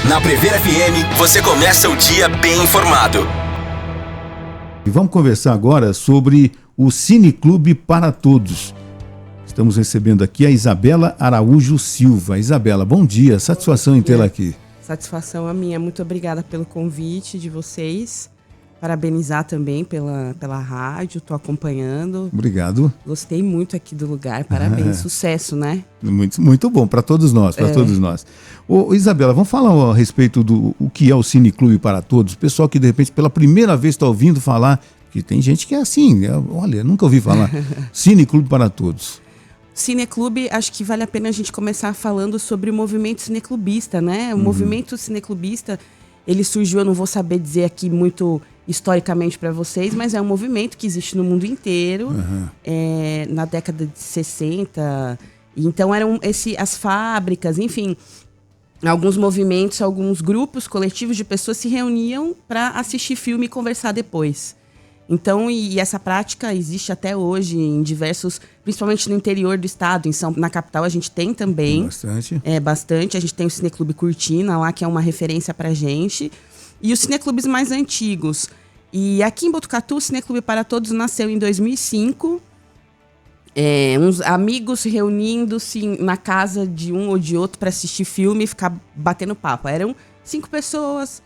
Na Prever FM, você começa o dia bem informado. E vamos conversar agora sobre o Cineclube para Todos. Estamos recebendo aqui a Isabela Araújo Silva. Isabela, bom dia, satisfação em tê-la aqui. Satisfação a minha, muito obrigada pelo convite de vocês. Parabenizar também pela rádio, estou acompanhando. Obrigado. Gostei muito aqui do lugar, parabéns, sucesso, né? Muito bom, para todos nós, todos nós. Ô, Isabela, vamos falar a respeito do o que é o Cineclube para Todos. O pessoal que de repente pela primeira vez está ouvindo falar, que tem gente que é assim, olha, nunca ouvi falar. Cineclube para Todos. Cineclube, acho que vale a pena a gente começar falando sobre o movimento cineclubista, né? O movimento cineclubista, ele surgiu, eu não vou saber dizer aqui muito historicamente para vocês, mas é um movimento que existe no mundo inteiro, na década de 60. Então eram as fábricas, enfim, alguns movimentos, alguns grupos coletivos de pessoas se reuniam para assistir filme e conversar depois. Então, e essa prática existe até hoje em diversos, principalmente no interior do estado, na capital a gente tem também. Bastante. Bastante. A gente tem o Cineclube Cortina lá, que é uma referência pra gente. E os cineclubes mais antigos. E aqui em Botucatu, o Cineclube para Todos nasceu em 2005. Uns amigos reunindo-se na casa de um ou de outro para assistir filme e ficar batendo papo. Eram 5 pessoas,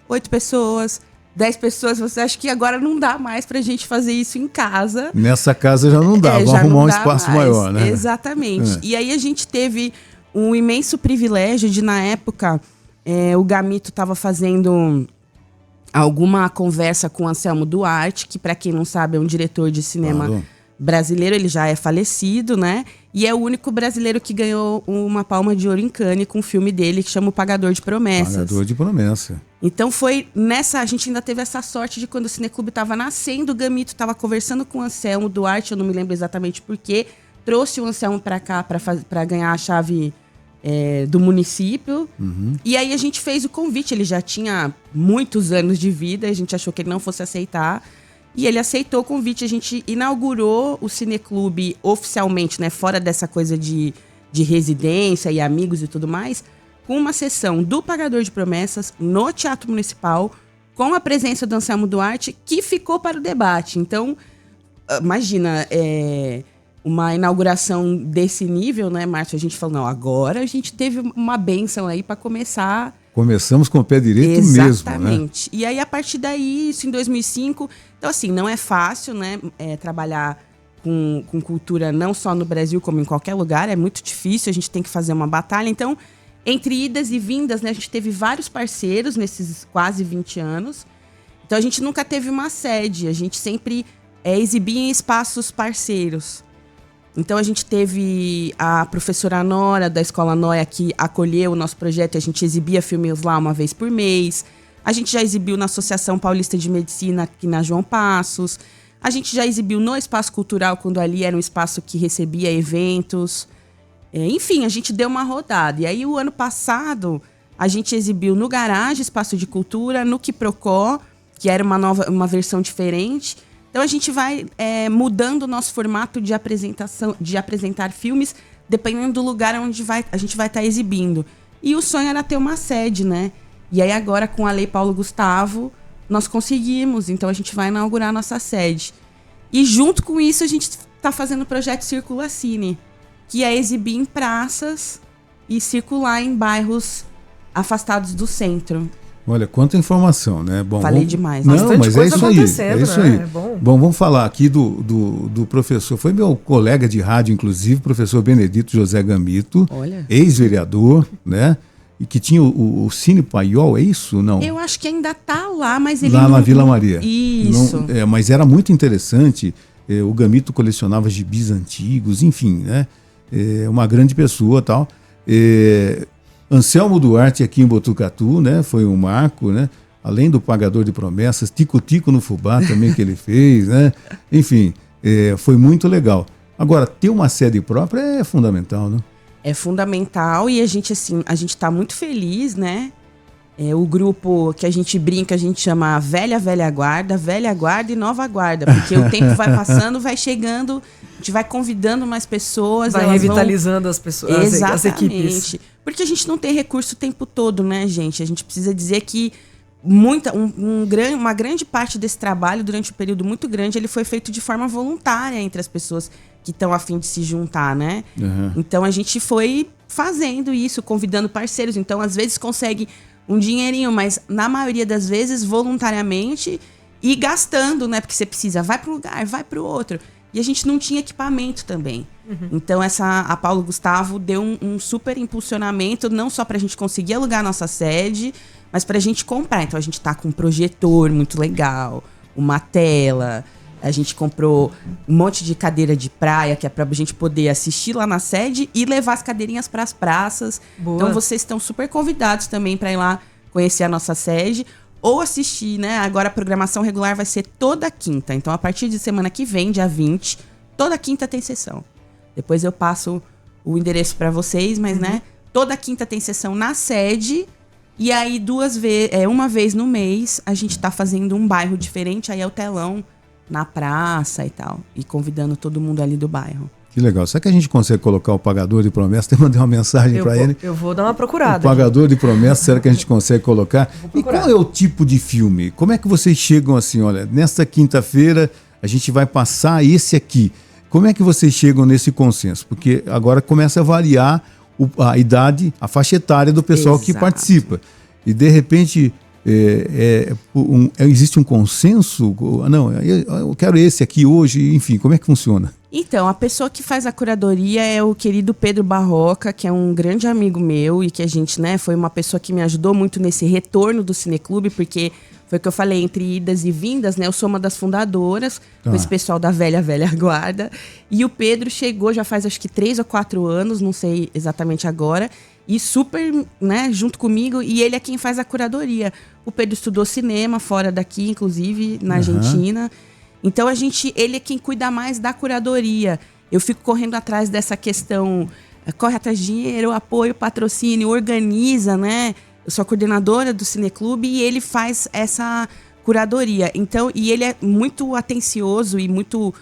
8 pessoas... 10 pessoas, você acha que agora não dá mais pra gente fazer isso em casa. Nessa casa já não dá, vamos arrumar um espaço maior, né? Exatamente. E aí a gente teve um imenso privilégio de, na época, o Gamito estava fazendo alguma conversa com o Anselmo Duarte, que, para quem não sabe, é um diretor de cinema brasileiro, ele já é falecido, né? E é o único brasileiro que ganhou uma Palma de Ouro em Cannes com o filme dele, que chama O Pagador de Promessas. Pagador de Promessa. Então foi nessa... A gente ainda teve essa sorte de quando o Cineclube estava nascendo, o Gamito estava conversando com o Anselmo Duarte, eu não me lembro exatamente porquê, trouxe o Anselmo para cá para ganhar a chave do município. E aí a gente fez o convite, ele já tinha muitos anos de vida, a gente achou que ele não fosse aceitar. E ele aceitou o convite, a gente inaugurou o Cineclube oficialmente, né, fora dessa coisa de residência e amigos e tudo mais, com uma sessão do Pagador de Promessas no Teatro Municipal, com a presença do Anselmo Duarte, que ficou para o debate. Então, imagina, uma inauguração desse nível, né, Márcio? A gente falou, não, agora a gente teve uma bênção aí para começar... Começamos com o pé direito mesmo, né? Exatamente. E aí, a partir daí, isso em 2005... Então, assim, não é fácil, né, trabalhar com cultura não só no Brasil, como em qualquer lugar. É muito difícil, a gente tem que fazer uma batalha. Então, entre idas e vindas, né, a gente teve vários parceiros nesses quase 20 anos. Então, a gente nunca teve uma sede. A gente sempre exibia em espaços parceiros. Então, a gente teve a professora Nora, da Escola Noia, que acolheu o nosso projeto. A gente exibia filmes lá uma vez por mês. A gente já exibiu na Associação Paulista de Medicina, aqui na João Passos. A gente já exibiu no Espaço Cultural, quando ali era um espaço que recebia eventos. Enfim, a gente deu uma rodada. E aí, o ano passado, a gente exibiu no Garage, Espaço de Cultura, no Quiprocó, que era uma versão diferente. Então, a gente vai mudando o nosso formato de apresentação, de apresentar filmes, dependendo do lugar onde a gente vai estar exibindo. E o sonho era ter uma sede, né? E aí agora, com a Lei Paulo Gustavo, nós conseguimos. Então, a gente vai inaugurar a nossa sede. E junto com isso, a gente está fazendo o projeto Circula Cine, que é exibir em praças e circular em bairros afastados do centro. Olha, quanta informação, né? Bom, falei demais. Não, mas é isso aí. É isso aí. Bom, vamos falar aqui do professor. Foi meu colega de rádio, inclusive, professor Benedito José Gamito, ex-vereador, né? E que tinha o Cine Paiol, é isso? Não? Eu acho que ainda tá lá, mas ele lá na Vila Maria. Isso. Não, mas era muito interessante. O Gamito colecionava gibis antigos, enfim, né? Uma grande pessoa, tal. Anselmo Duarte aqui em Botucatu, né? Foi um marco, né? Além do Pagador de Promessas, Tico-Tico no Fubá também que ele fez, né? Enfim, foi muito legal. Agora, ter uma sede própria é fundamental, né? É fundamental e a gente está muito feliz, né? O grupo que a gente brinca, a gente chama velha guarda e nova guarda, porque o tempo vai passando, vai chegando, a gente vai convidando mais pessoas. Vai revitalizando as pessoas, as equipes. Porque a gente não tem recurso o tempo todo, né, gente? A gente precisa dizer que uma grande parte desse trabalho, durante um período muito grande, ele foi feito de forma voluntária entre as pessoas que estão a fim de se juntar, né? Uhum. Então a gente foi fazendo isso, convidando parceiros. Então, às vezes, consegue um dinheirinho, mas na maioria das vezes, voluntariamente e gastando, né? Porque você precisa, vai para um lugar, vai para o outro. E a gente não tinha equipamento também. Uhum. Então, a Paulo Gustavo deu um super impulsionamento, não só para a gente conseguir alugar a nossa sede, mas para a gente comprar. Então, a gente tá com um projetor muito legal, uma tela. A gente comprou um monte de cadeira de praia, que é pra gente poder assistir lá na sede e levar as cadeirinhas pras praças. Boa. Então vocês estão super convidados também para ir lá conhecer a nossa sede ou assistir, né? Agora a programação regular vai ser toda quinta. Então a partir de semana que vem, dia 20, toda quinta tem sessão. Depois eu passo o endereço para vocês, mas né? Toda quinta tem sessão na sede. E aí uma vez no mês a gente tá fazendo um bairro diferente, aí é o telão na praça e tal, e convidando todo mundo ali do bairro. Que legal. Será que a gente consegue colocar o pagador de promessa? Tem que mandar uma mensagem para ele. Eu vou dar uma procurada. O pagador de promessa, será que a gente consegue colocar? E qual é o tipo de filme? Como é que vocês chegam assim, olha, nesta quinta-feira a gente vai passar esse aqui. Como é que vocês chegam nesse consenso? Porque agora começa a variar a idade, a faixa etária do pessoal Exato. Que participa. E de repente... existe um consenso? Não, eu quero esse aqui hoje, enfim, como é que funciona? Então, a pessoa que faz a curadoria é o querido Pedro Barroca, que é um grande amigo meu e que a gente, né, foi uma pessoa que me ajudou muito nesse retorno do Cineclube, porque foi o que eu falei, entre idas e vindas, né, eu sou uma das fundadoras, com esse pessoal da velha guarda, e o Pedro chegou já faz acho que 3 ou 4 anos, não sei exatamente agora, e super, né, junto comigo, e ele é quem faz a curadoria. O Pedro estudou cinema fora daqui, inclusive, na Argentina. Então, ele é quem cuida mais da curadoria. Eu fico correndo atrás dessa questão, corre atrás de dinheiro, apoio, patrocínio, organiza, né? Eu sou a coordenadora do Cineclube e ele faz essa curadoria. Então, e ele é muito atencioso e muito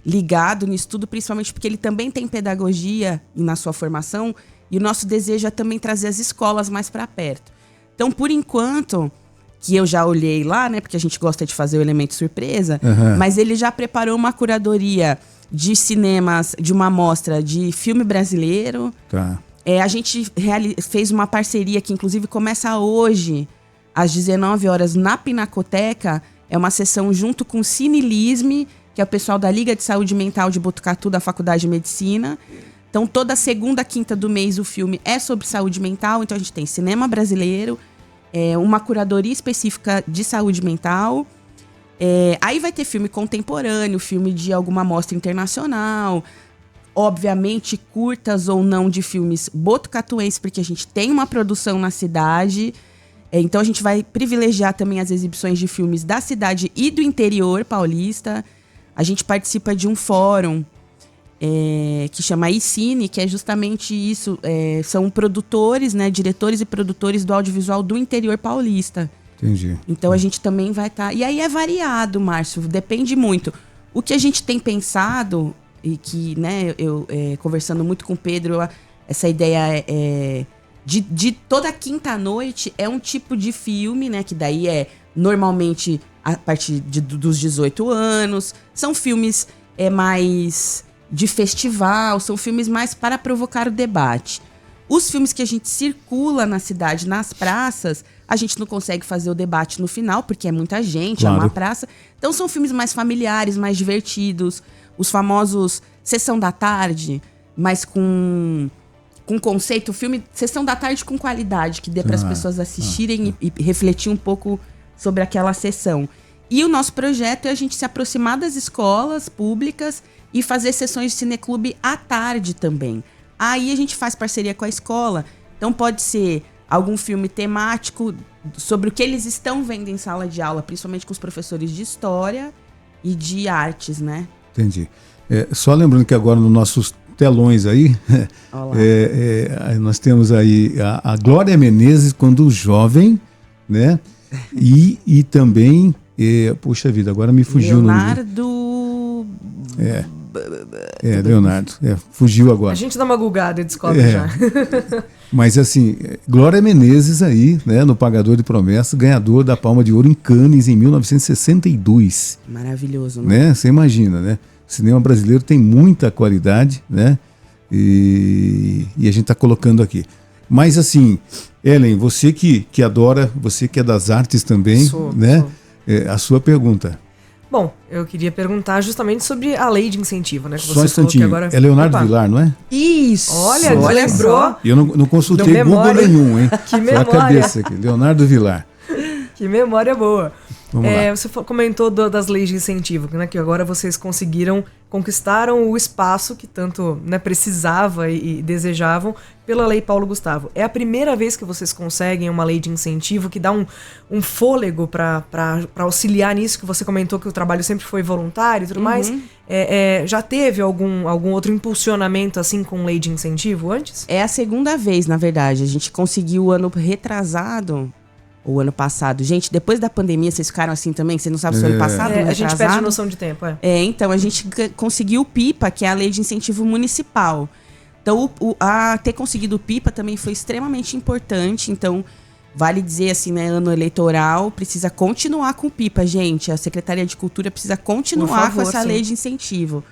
ligado nisso tudo, principalmente porque ele também tem pedagogia na sua formação. E o nosso desejo é também trazer as escolas mais para perto. Então, por enquanto, que eu já olhei lá, né? Porque a gente gosta de fazer o elemento surpresa, mas ele já preparou uma curadoria de cinemas, de uma amostra de filme brasileiro. Tá. A gente fez uma parceria que, inclusive, começa hoje, às 19 horas, na Pinacoteca. É uma sessão junto com o Cinelisme, que é o pessoal da Liga de Saúde Mental de Botucatu, da Faculdade de Medicina. Então, toda segunda, quinta do mês, o filme é sobre saúde mental. Então, a gente tem cinema brasileiro, uma curadoria específica de saúde mental. Aí vai ter filme contemporâneo, filme de alguma mostra internacional. Obviamente, curtas ou não de filmes botucatuenses, porque a gente tem uma produção na cidade. Então, a gente vai privilegiar também as exibições de filmes da cidade e do interior paulista. A gente participa de um fórum que chama iCine, que é justamente isso, são produtores, né, diretores e produtores do audiovisual do interior paulista. Entendi. Então a gente também vai estar... E aí é variado, Márcio, depende muito. O que a gente tem pensado, e que, né, eu conversando muito com o Pedro, essa ideia de toda quinta-noite é um tipo de filme, né, que daí é normalmente a partir dos 18 anos, são filmes mais... de festival, são filmes mais para provocar o debate. Os filmes que a gente circula na cidade, nas praças, a gente não consegue fazer o debate no final, porque é muita gente, claro. É uma praça. Então são filmes mais familiares, mais divertidos. Os famosos Sessão da Tarde, mas com conceito, filme Sessão da Tarde com qualidade, que dê para as pessoas assistirem e refletir um pouco sobre aquela sessão. E o nosso projeto é a gente se aproximar das escolas públicas e fazer sessões de cineclube à tarde também. Aí a gente faz parceria com a escola. Então pode ser algum filme temático sobre o que eles estão vendo em sala de aula, principalmente com os professores de história e de artes, né? Entendi. Só lembrando que agora nos nossos telões aí, nós temos aí a Glória Menezes, quando jovem, né? E também, poxa vida, agora me fugiu Leonardo... o nome. Leonardo. Fugiu agora. A gente dá uma gulgada e descobre já. Mas assim, Glória Menezes aí, né, no Pagador de Promessas, ganhador da Palma de Ouro em Cannes em 1962. Maravilhoso, né? Você imagina, né? O cinema brasileiro tem muita qualidade, né? E a gente está colocando aqui. Mas assim, Ellen, você que adora, você que é das artes também, sou. A sua pergunta. Bom, eu queria perguntar justamente sobre a lei de incentivo, né? Que Só um instantinho. Agora... É Leonardo Vilar, não é? Isso! Olha, lembrou? Eu não consultei Google nenhum, hein? Que memória! Só a cabeça aqui. Leonardo Vilar. Que memória boa. Vamos lá. Você comentou das leis de incentivo, né? Que agora vocês conquistaram o espaço que tanto, né, precisava e desejavam pela Lei Paulo Gustavo. É a primeira vez que vocês conseguem uma lei de incentivo que dá um fôlego para auxiliar nisso, que você comentou que o trabalho sempre foi voluntário e tudo mais. Já teve algum outro impulsionamento assim com lei de incentivo antes? É a segunda vez, na verdade. A gente conseguiu o ano retrasado... O ano passado. Gente, depois da pandemia, vocês ficaram assim também? Você não sabe se o ano passado ou a gente perde noção de tempo, então, a gente conseguiu o PIPA, que é a Lei de Incentivo Municipal. Então, ter conseguido o PIPA também foi extremamente importante. Então, vale dizer assim, né, ano eleitoral, precisa continuar com o PIPA, gente. A Secretaria de Cultura precisa continuar com essa lei de incentivo.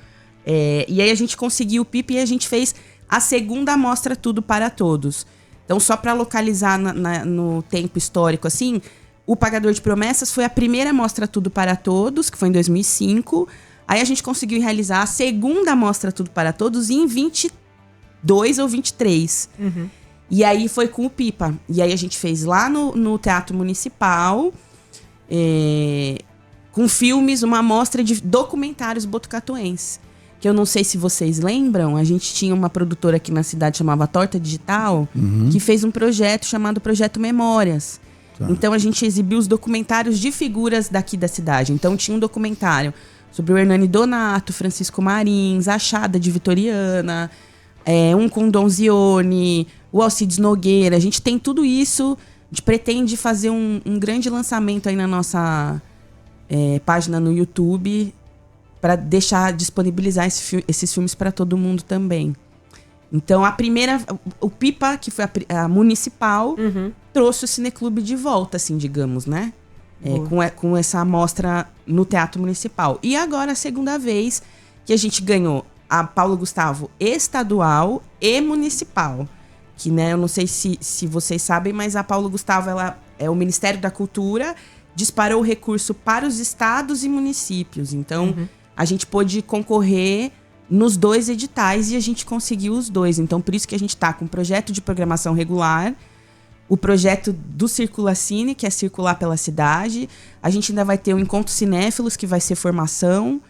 E aí a gente conseguiu o PIPA e a gente fez a segunda Mostra Tudo para Todos. Então, só para localizar no tempo histórico, assim, o Pagador de Promessas foi a primeira Mostra Tudo para Todos, que foi em 2005. Aí a gente conseguiu realizar a segunda Mostra Tudo para Todos em 22 ou 23. E aí foi com o PIPA. E aí a gente fez lá no Teatro Municipal, com filmes, uma mostra de documentários botucatuenses. Que eu não sei se vocês lembram, a gente tinha uma produtora aqui na cidade, chamava Torta Digital, que fez um projeto chamado Projeto Memórias. Tá. Então a gente exibiu os documentários de figuras daqui da cidade. Então tinha um documentário sobre o Hernani Donato, Francisco Marins, a Achada de Vitoriana, um com Donzione, o Alcides Nogueira. A gente tem tudo isso, a gente pretende fazer um grande lançamento aí na nossa página no YouTube, para disponibilizar esses filmes para todo mundo também. Então, o PIPA, que foi a municipal, trouxe o Cineclube de volta, assim, digamos, né? Com essa amostra no Teatro Municipal. E agora, a segunda vez que a gente ganhou a Paulo Gustavo estadual e municipal. Que, né, eu não sei se vocês sabem, mas a Paulo Gustavo, ela é o Ministério da Cultura, disparou o recurso para os estados e municípios. Então... A gente pôde concorrer nos 2 editais e a gente conseguiu os 2. Então, por isso que a gente está com o projeto de programação regular, o projeto do Circula Cine, que é circular pela cidade. A gente ainda vai ter o Encontro Cinéfilos, que vai ser formação.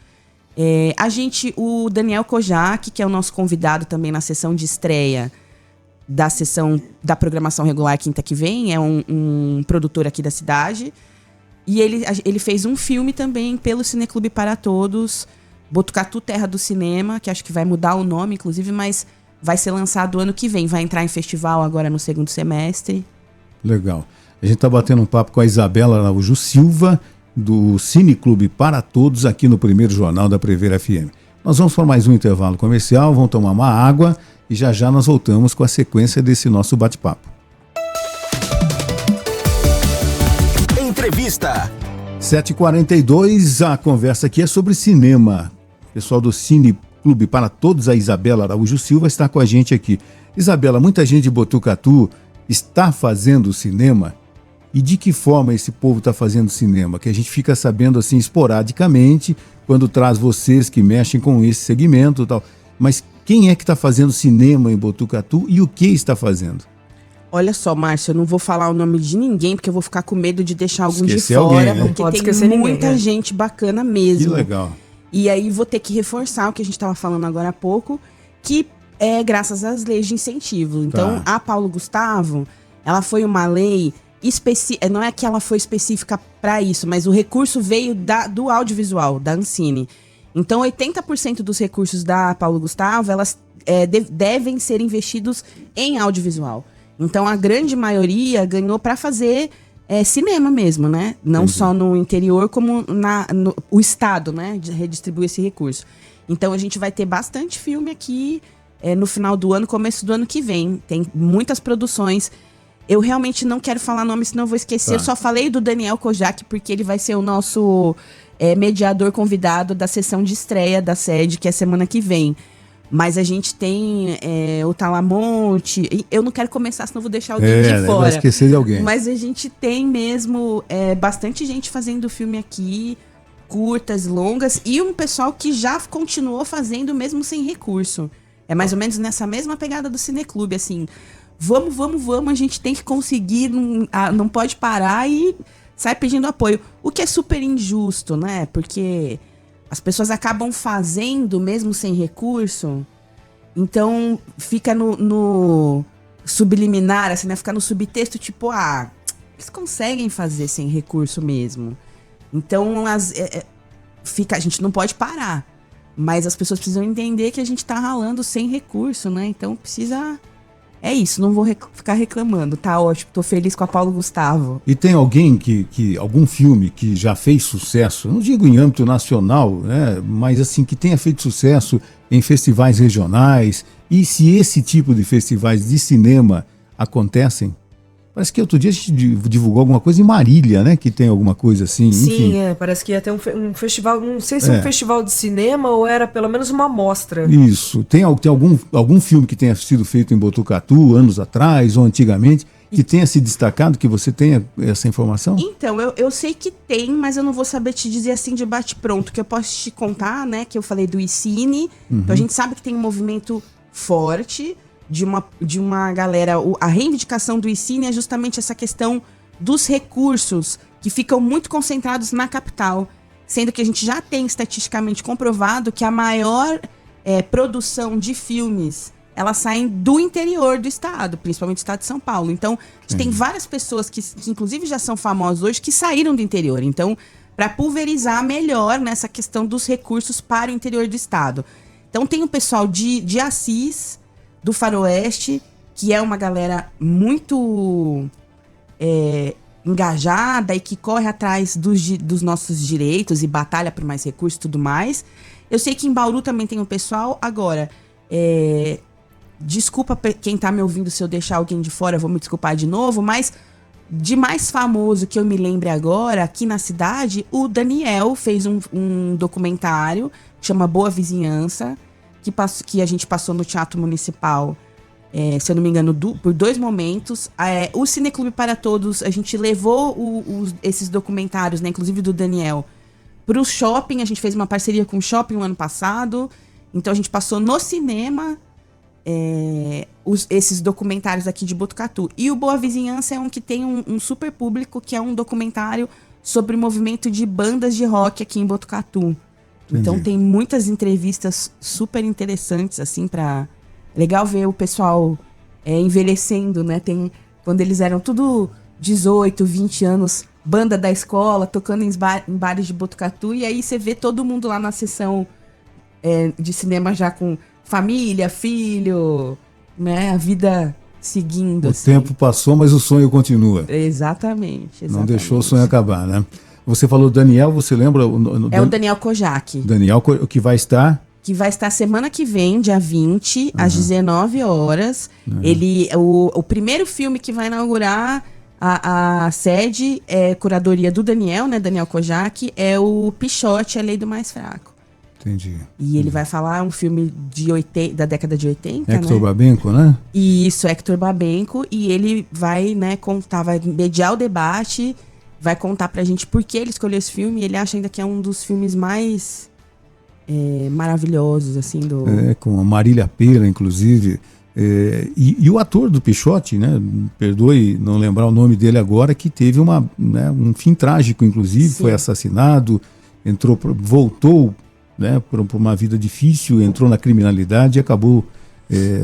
O Daniel Kojak, que é o nosso convidado também na sessão de estreia da sessão da programação regular quinta que vem, é um produtor aqui da cidade. E ele fez um filme também pelo Cineclube para Todos, Botucatu Terra do Cinema, que acho que vai mudar o nome, inclusive, mas vai ser lançado ano que vem. Vai entrar em festival agora no segundo semestre. Legal. A gente está batendo um papo com a Isabela Araújo Silva, do Cineclube para Todos, aqui no primeiro jornal da Prever FM. Nós vamos para mais um intervalo comercial, vamos tomar uma água e já nós voltamos com a sequência desse nosso bate-papo. Entrevista. 7h42, a conversa aqui é sobre cinema. O pessoal do Cineclube para Todos, a Isabela Araújo Silva, está com a gente aqui. Isabela, muita gente de Botucatu está fazendo cinema. E de que forma esse povo está fazendo cinema? Que a gente fica sabendo assim esporadicamente, quando traz vocês que mexem com esse segmento e tal. Mas quem é que está fazendo cinema em Botucatu e o que está fazendo? Olha só, Márcio, eu não vou falar o nome de ninguém, porque eu vou ficar com medo de deixar algum de fora, alguém, né? porque Pode tem muita gente bacana mesmo. Que legal. E aí vou ter que reforçar o que a gente estava falando agora há pouco, que é graças às leis de incentivo. Então, a Paulo Gustavo, ela foi uma lei específica, não é que ela foi específica para isso, mas o recurso veio do audiovisual, da Ancine. Então, 80% dos recursos da Paulo Gustavo, elas devem ser investidos em audiovisual. Então, a grande maioria ganhou para fazer cinema mesmo, né? Não só no interior, como o Estado, né? De redistribuir esse recurso. Então a gente vai ter bastante filme aqui no final do ano, começo do ano que vem. Tem muitas produções. Eu realmente não quero falar nome, senão eu vou esquecer. Eu só falei do Daniel Kojak, porque ele vai ser o nosso mediador convidado da sessão de estreia da sede, que é semana que vem. Mas a gente tem o Talamonte. Eu não quero começar, senão eu vou deixar alguém de fora. Vai esquecer de alguém. Mas a gente tem mesmo bastante gente fazendo filme aqui, curtas, longas, e um pessoal que já continuou fazendo mesmo sem recurso. É mais ou menos nessa mesma pegada do Cineclube, assim. Vamos, a gente tem que conseguir, não pode parar e sai pedindo apoio. O que é super injusto, né? Porque as pessoas acabam fazendo mesmo sem recurso, então fica no subliminar, assim, né? Fica no subtexto, tipo, eles conseguem fazer sem recurso mesmo. Então, a gente não pode parar, mas as pessoas precisam entender que a gente tá ralando sem recurso, né? Então precisa... É isso, não vou ficar reclamando, tá ótimo, tô feliz com a Paulo Gustavo. E tem alguém algum filme que já fez sucesso, não digo em âmbito nacional, né, mas assim, que tenha feito sucesso em festivais regionais, e se esse tipo de festivais de cinema acontecem? Parece que outro dia a gente divulgou alguma coisa em Marília, né? Que tem alguma coisa assim, Sim, enfim. Parece que ia ter um festival, não sei se um festival de cinema ou era pelo menos uma mostra. Isso. Tem algum filme que tenha sido feito em Botucatu, anos atrás ou antigamente, que tenha se destacado, que você tenha essa informação? Então, eu sei que tem, mas eu não vou saber te dizer assim de bate-pronto. Que eu posso te contar, né? Que eu falei do ICINE. Então a gente sabe que tem um movimento forte de uma galera. A reivindicação do ICINE é justamente essa questão dos recursos que ficam muito concentrados na capital, sendo que a gente já tem estatisticamente comprovado que a maior produção de filmes, elas saem do interior do estado, principalmente do estado de São Paulo. Então, a gente tem várias pessoas que inclusive já são famosas hoje, que saíram do interior. Então, para pulverizar melhor nessa questão dos recursos para o interior do estado. Então, tem o pessoal de Assis, do Faroeste, que é uma galera muito engajada e que corre atrás dos nossos direitos e batalha por mais recursos e tudo mais. Eu sei que em Bauru também tem um pessoal. Agora, desculpa quem tá me ouvindo se eu deixar alguém de fora, eu vou me desculpar de novo, mas de mais famoso que eu me lembre agora, aqui na cidade, o Daniel fez um documentário que chama Boa Vizinhança, que a gente passou no Teatro Municipal, se eu não me engano, por 2 momentos. O Cineclube para Todos, a gente levou esses documentários, né, inclusive do Daniel, para o shopping. A gente fez uma parceria com o shopping no ano passado. Então a gente passou no cinema esses documentários aqui de Botucatu. E o Boa Vizinhança é um que tem um super público, que é um documentário sobre o movimento de bandas de rock aqui em Botucatu. Entendi. Então tem muitas entrevistas super interessantes, assim, legal ver o pessoal envelhecendo, né? Quando eles eram tudo 18, 20 anos, banda da escola, tocando em bares de Botucatu, e aí você vê todo mundo lá na sessão de cinema já com família, filho, né? A vida seguindo. O tempo passou, mas o sonho continua. Exatamente. Não deixou o sonho acabar, né? Você falou Daniel, você lembra? O Daniel Kojak. Daniel, que vai estar? Que vai estar semana que vem, dia 20, às 19 horas. O primeiro filme que vai inaugurar a sede curadoria do Daniel, né? Daniel Kojak, é o Pichote, A Lei do Mais Fraco. Entendi. E ele vai falar um filme da década de 80, Hector Babenco, né? Isso, Hector Babenco. E ele vai, né, vai mediar o debate, vai contar pra gente por que ele escolheu esse filme. E ele acha ainda que é um dos filmes mais maravilhosos, assim, com a Marília Pêra, inclusive. E o ator do Pichote, né? Perdoe não lembrar o nome dele agora, que teve um fim trágico, inclusive. Sim. Foi assassinado, voltou, né, por uma vida difícil, entrou na criminalidade e acabou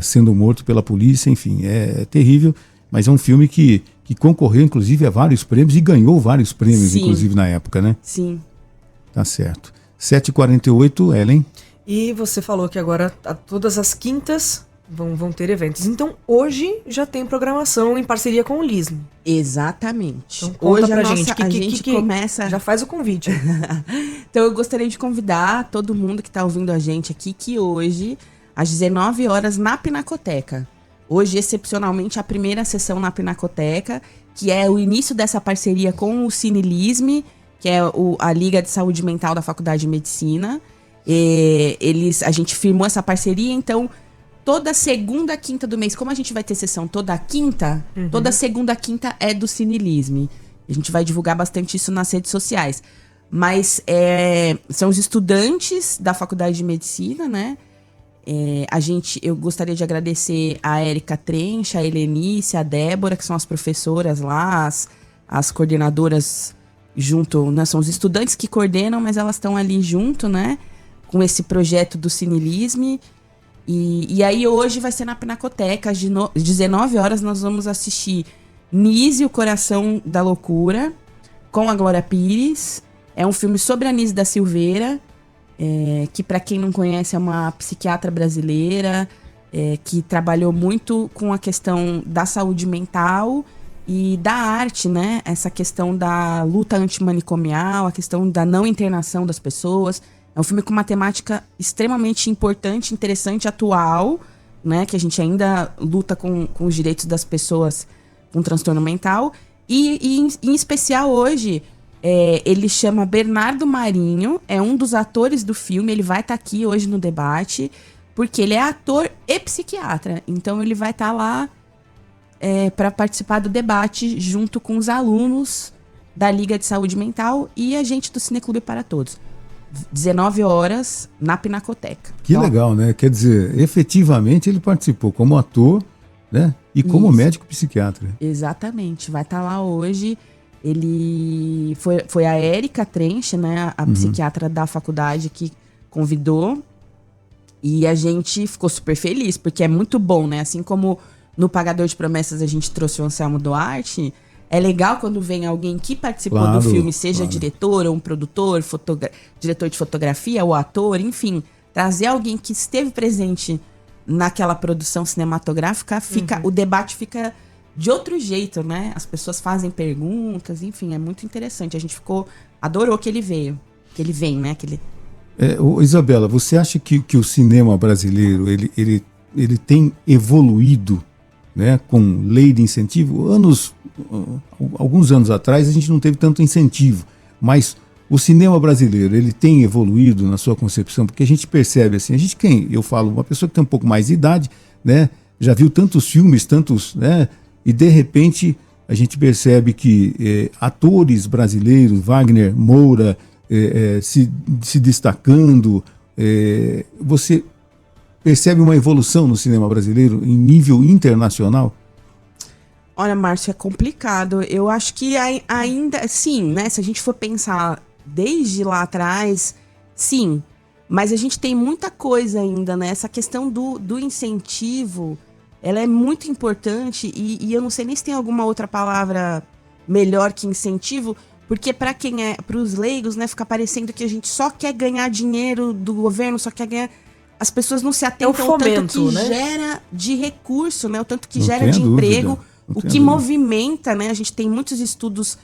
sendo morto pela polícia. Enfim, é terrível, mas é um filme que concorreu, inclusive, a vários prêmios e ganhou vários prêmios, sim, inclusive, na época, né? Sim. Tá certo. 7h48, Ellen. E você falou que agora, todas as quintas, vão ter eventos. Então, hoje já tem programação em parceria com o LISM. Exatamente. Então, conta hoje pra a gente. gente começa... Já faz o convite. Então, eu gostaria de convidar todo mundo que está ouvindo a gente aqui, que hoje, às 19 horas, na Pinacoteca. Hoje, excepcionalmente, a primeira sessão na Pinacoteca, que é o início dessa parceria com o Cine LISM, que é a Liga de Saúde Mental da Faculdade de Medicina. A gente firmou essa parceria, então... Toda segunda, quinta do mês, como a gente vai ter sessão toda quinta, toda segunda, quinta é do Cine LISM. A gente vai divulgar bastante isso nas redes sociais. Mas são os estudantes da Faculdade de Medicina, né? Eu gostaria de agradecer a Érica Trench, a Helenice, a Débora, que são as professoras lá, as coordenadoras junto, né? São os estudantes que coordenam, mas elas estão ali junto, né? Com esse projeto do Cine LISM. E aí hoje vai ser na Pinacoteca, às 19 horas nós vamos assistir Nise, o Coração da Loucura, com a Glória Pires. É um filme sobre a Nise da Silveira, que para quem não conhece é uma psiquiatra brasileira, que trabalhou muito com a questão da saúde mental e da arte, né? Essa questão da luta antimanicomial, a questão da não internação das pessoas. É um filme com uma temática extremamente importante, interessante, atual, né? Que a gente ainda luta com os direitos das pessoas com transtorno mental. E em especial hoje, ele chama Bernardo Marinho, é um dos atores do filme, ele vai estar aqui hoje no debate, porque ele é ator e psiquiatra. Então ele vai estar lá para participar do debate junto com os alunos da Liga de Saúde Mental e a gente do Cineclube para Todos. 19 horas na Pinacoteca. Que legal, né? Quer dizer, efetivamente ele participou como ator, né? E como médico psiquiatra. Exatamente. Vai estar lá hoje. Ele foi a Érica Trench, né? A psiquiatra da faculdade que convidou. E a gente ficou super feliz, porque é muito bom, né? Assim como no Pagador de Promessas a gente trouxe o Anselmo Duarte... É legal quando vem alguém que participou do filme, seja diretor ou um produtor, diretor de fotografia ou ator, enfim. Trazer alguém que esteve presente naquela produção cinematográfica, o debate fica de outro jeito, né? As pessoas fazem perguntas, enfim, é muito interessante. A gente adorou que ele veio, que ele vem, né? Isabela, você acha que o cinema brasileiro, ele tem evoluído, né, com lei de incentivo? Alguns anos atrás a gente não teve tanto incentivo, mas o cinema brasileiro, ele tem evoluído na sua concepção, porque a gente percebe assim, eu falo, uma pessoa que tem um pouco mais de idade, né, já viu tantos filmes, né, e de repente a gente percebe que atores brasileiros, Wagner Moura, se destacando, você percebe uma evolução no cinema brasileiro em nível internacional? Olha, Márcio, é complicado. Eu acho que ainda, sim, né? Se a gente for pensar desde lá atrás, sim. Mas a gente tem muita coisa ainda, né? Essa questão do incentivo, ela é muito importante e eu não sei nem se tem alguma outra palavra melhor que incentivo, porque para os leigos, né, fica parecendo que a gente só quer ganhar dinheiro do governo, só quer ganhar... As pessoas não se atentam ao tanto que gera de recurso, né? O tanto que gera de emprego, o que movimenta, né? A gente tem muitos estudos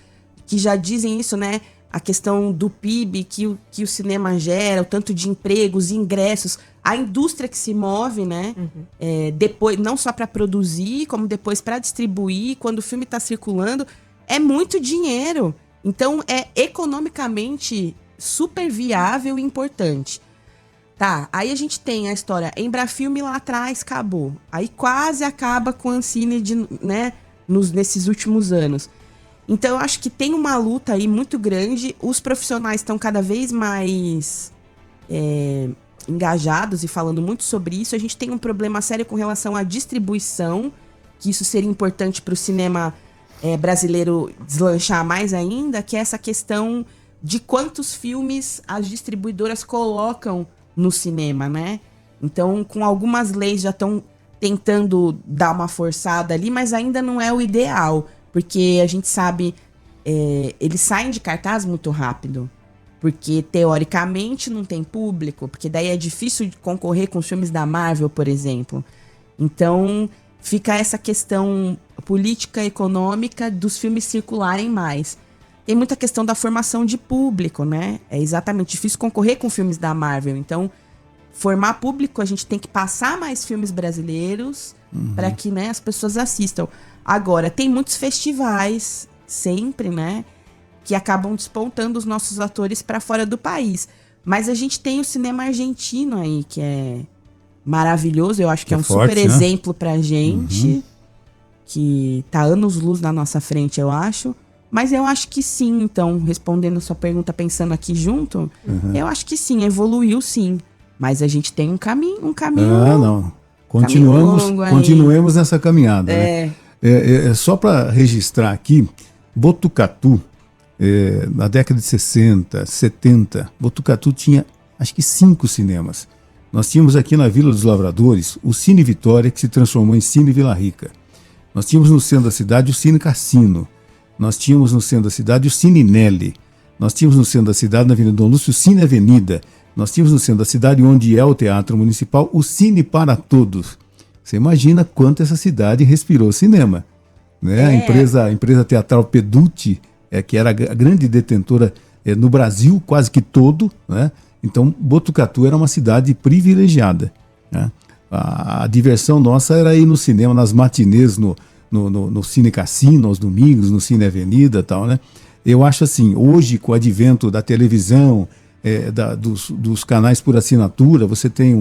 que já dizem isso, né? A questão do PIB que o cinema gera, o tanto de empregos, ingressos, a indústria que se move, né? Depois, não só para produzir, como depois para distribuir, quando o filme está circulando, é muito dinheiro. Então, é economicamente super viável e importante. Tá, aí a gente tem a história, Embrafilme lá atrás acabou. Aí quase acaba com a Ancine, né, nesses últimos anos. Então eu acho que tem uma luta aí muito grande. Os profissionais estão cada vez mais engajados e falando muito sobre isso. A gente tem um problema sério com relação à distribuição, que isso seria importante para o cinema brasileiro deslanchar mais ainda, que é essa questão de quantos filmes as distribuidoras colocam no cinema, né? Então, com algumas leis já estão tentando dar uma forçada ali, mas ainda não é o ideal, porque a gente sabe, eles saem de cartaz muito rápido, porque teoricamente não tem público, porque daí é difícil de concorrer com os filmes da Marvel, por exemplo. Então, fica essa questão política, econômica dos filmes circularem mais. Tem muita questão da formação de público, né? É exatamente difícil concorrer com filmes da Marvel. Então, formar público, a gente tem que passar mais filmes brasileiros para que, né, as pessoas assistam. Agora, tem muitos festivais, sempre, né, que acabam despontando os nossos atores para fora do país. Mas a gente tem o cinema argentino aí, que é maravilhoso. Eu acho que é um forte, super né? exemplo pra gente, que tá anos-luz na nossa frente, eu acho. Mas eu acho que sim, então, respondendo a sua pergunta, pensando aqui junto, eu acho que sim, evoluiu sim. Mas a gente tem um caminho. Não. Continuemos nessa caminhada. Né? Só para registrar aqui, Botucatu, na década de 60, 70, Botucatu tinha acho que 5 cinemas. Nós tínhamos aqui na Vila dos Lavradores o Cine Vitória, que se transformou em Cine Vila Rica. Nós tínhamos no centro da cidade o Cine Cassino. Nós tínhamos no centro da cidade o Cine Nelly. Nós tínhamos no centro da cidade, na Avenida Dom Lúcio, o Cine Avenida. Nós tínhamos no centro da cidade, onde é o Teatro Municipal, o Cine para Todos. Você imagina quanto essa cidade respirou cinema. Né? A empresa teatral Peducci, que era a grande detentora no Brasil quase que todo, né? Então Botucatu era uma cidade privilegiada. Né? A diversão nossa era ir no cinema, nas matinês, no Cine Cassino, aos domingos, no Cine Avenida e tal, né? Eu acho assim, hoje com o advento da televisão, dos canais por assinatura, você tem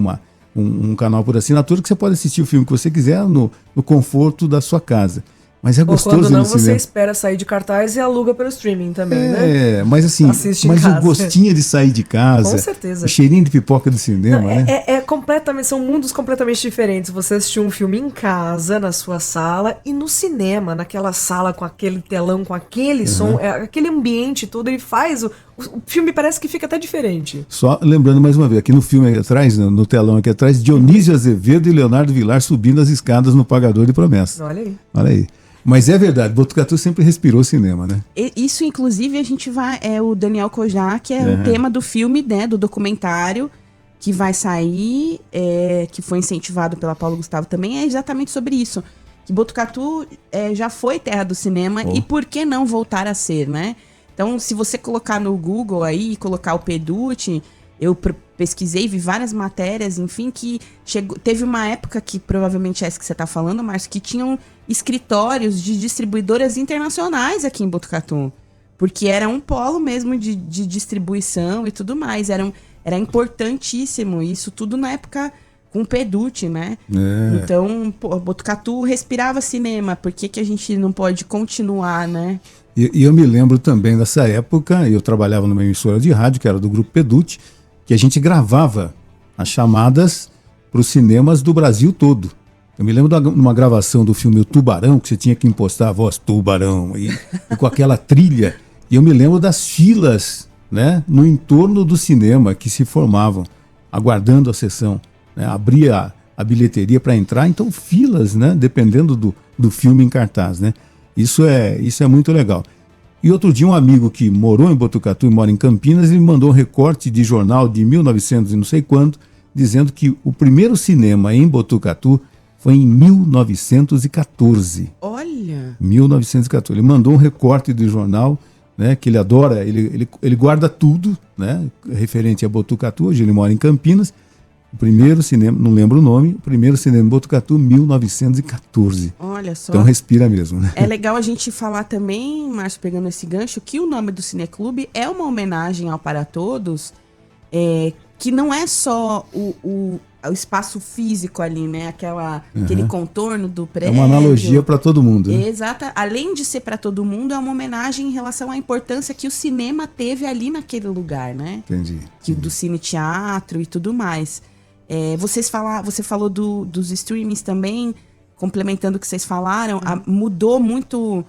um canal por assinatura que você pode assistir o filme que você quiser no conforto da sua casa. Mas é gostoso quando não, no cinema. você espera sair de cartaz e aluga pelo streaming também, né? Mas assim, o gostinho de sair de casa, com certeza. O cheirinho de pipoca do cinema, né? Completamente, são mundos completamente diferentes. Você assistir um filme em casa, na sua sala, e no cinema, naquela sala com aquele telão, com aquele som, aquele ambiente todo, ele faz o filme parece que fica até diferente. Só lembrando mais uma vez, aqui no filme aqui atrás, no telão aqui atrás, Dionísio Azevedo e Leonardo Vilar subindo as escadas no Pagador de Promessas. Olha aí. Mas é verdade, Botucatu sempre respirou cinema, né? Isso, inclusive, a gente vai... o Daniel Kojak, que é o tema do filme, né? Do documentário que vai sair, que foi incentivado pela Paulo Gustavo também, é exatamente sobre isso. Que Botucatu já foi terra do cinema e por que não voltar a ser, né? Então, se você colocar no Google aí, colocar o Peducci, eu pesquisei, vi várias matérias, enfim, que teve uma época que provavelmente é essa que você está falando, Márcio, que tinham escritórios de distribuidoras internacionais aqui em Botucatu. Porque era um polo mesmo de distribuição e tudo mais. Era importantíssimo isso tudo na época com o Peducci, né? Então, Botucatu respirava cinema. Por que a gente não pode continuar, né? E eu me lembro também dessa época, eu trabalhava numa emissora de rádio, que era do Grupo Peducci, que a gente gravava as chamadas para os cinemas do Brasil todo. Eu me lembro de uma gravação do filme O Tubarão, que você tinha que impostar a voz Tubarão, e com aquela trilha. E eu me lembro das filas, né, no entorno do cinema que se formavam, aguardando a sessão. Né, abria a bilheteria para entrar, então filas, né, dependendo do filme em cartaz. Né? Isso é muito legal. E outro dia um amigo que morou em Botucatu e mora em Campinas, ele me mandou um recorte de jornal de 1900 e não sei quando, dizendo que o primeiro cinema em Botucatu foi em 1914. Olha! 1914. Ele mandou um recorte de jornal, né, que ele adora, ele guarda tudo, né, referente a Botucatu. Hoje ele mora em Campinas. O primeiro cinema, não lembro o nome, o primeiro cinema em Botucatu, 1914. Olha só. Então respira mesmo, né? É legal a gente falar também, Márcio, pegando esse gancho, que o nome do Cineclube é uma homenagem ao Para Todos, que não é só o espaço físico ali, né? Aquele contorno do prédio. É uma analogia para todo mundo. Né? Exato. Além de ser para todo mundo, é uma homenagem em relação à importância que o cinema teve ali naquele lugar, né? Entendi. Do cine-teatro e tudo mais. Você falou dos streamings também, complementando o que vocês falaram, mudou muito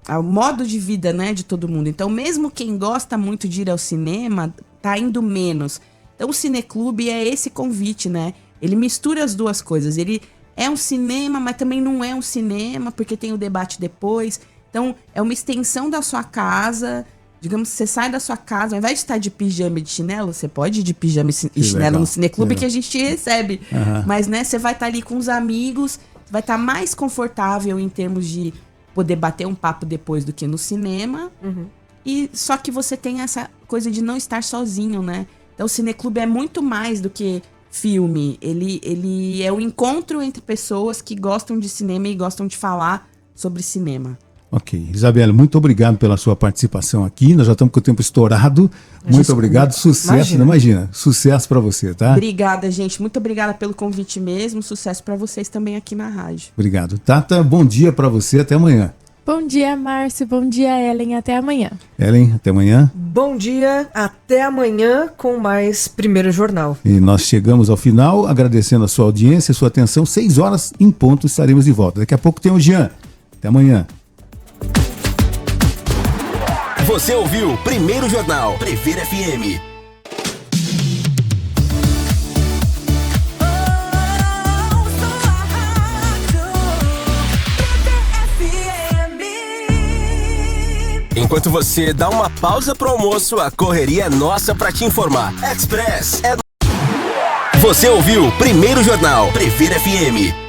o modo de vida, né, de todo mundo. Então, mesmo quem gosta muito de ir ao cinema, tá indo menos. Então, o Cineclube é esse convite, né? Ele mistura as duas coisas. Ele é um cinema, mas também não é um cinema, porque tem o debate depois. Então, é uma extensão da sua casa, Digamos, você sai da sua casa, ao invés de estar de pijama e de chinelo, você pode ir de pijama e chinelo legal. no cineclube que a gente recebe. Mas, né, você vai estar ali com os amigos, vai estar mais confortável em termos de poder bater um papo depois do que no cinema. E só que você tem essa coisa de não estar sozinho, né? Então o cineclube é muito mais do que filme. Ele é o encontro entre pessoas que gostam de cinema e gostam de falar sobre cinema. Ok. Isabela, muito obrigado pela sua participação aqui. Nós já estamos com o tempo estourado. Muito obrigado. Sucesso. Imagina. Sucesso para você, tá? Obrigada, gente. Muito obrigada pelo convite mesmo. Sucesso para vocês também aqui na rádio. Obrigado. Tata, bom dia para você. Até amanhã. Bom dia, Márcio. Bom dia, Ellen. Até amanhã. Ellen, até amanhã. Bom dia, até amanhã com mais Primeiro Jornal. E nós chegamos ao final, agradecendo a sua audiência, a sua atenção. 6 horas em ponto estaremos de volta. Daqui a pouco tem o Jean. Até amanhã. Você ouviu Primeiro Jornal, Previr FM. Enquanto você dá uma pausa pro almoço, a correria é nossa pra te informar. Express é... Você ouviu Primeiro Jornal, Previr FM.